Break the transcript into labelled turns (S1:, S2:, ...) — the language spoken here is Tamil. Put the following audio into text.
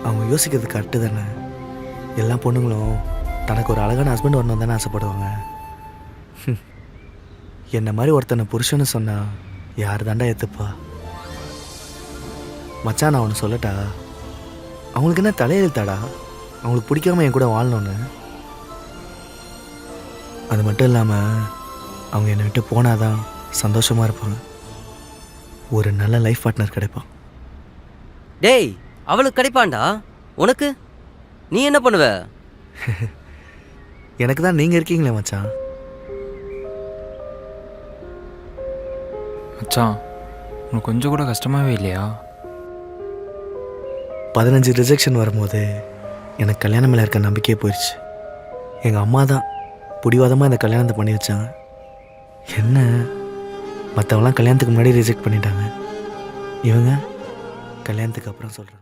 S1: அவங்க யோசிக்கிறது கரெக்டு தானே. எல்லா பொண்ணுங்களும் தனக்கு ஒரு அழகான ஹஸ்பண்ட் வரணும் தானே ஆசைப்படுவாங்க. என்ன மாதிரி ஒருத்தனை புருஷன்னு சொன்னா யார் தாண்டா ஏற்றுப்பா? மச்சான் நான் ஒன்று சொல்லட்டா, அவங்களுக்கு என்ன தலையெழுத்தாடா அவங்களுக்கு பிடிக்காம என் கூட வாழணும்னு? அது மட்டும் இல்லாமல் அவங்க என்னை விட்டு போனாதான் சந்தோஷமாக இருப்பாங்க. ஒரு நல்ல லைஃப் பார்ட்னர் கிடைப்பான்.
S2: டேய், அவளுக்கு கிடைப்பான்டா. உனக்கு நீ என்ன பண்ணுவ?
S1: எனக்கு தான் நீங்கள் இருக்கீங்களே மச்சான்.
S3: மச்சான், உனக்கு கொஞ்சம் கூட கஷ்டமாகவே இல்லையா?
S1: 15 ரிஜெக்ஷன் வரும்போது எனக்கு கல்யாணம் மேலே இருக்க நம்பிக்கையே போயிடுச்சு. எங்கள் அம்மா தான் பிடிவாதமாக இந்த கல்யாணத்தை பண்ணி வச்சாங்க. என்ன மற்றவங்களாம் கல்யாணத்துக்கு முன்னாடி ரிஜெக்ட் பண்ணிட்டாங்க, இவங்க கல்யாணத்துக்கு அப்புறம் சொல்கிறேன்.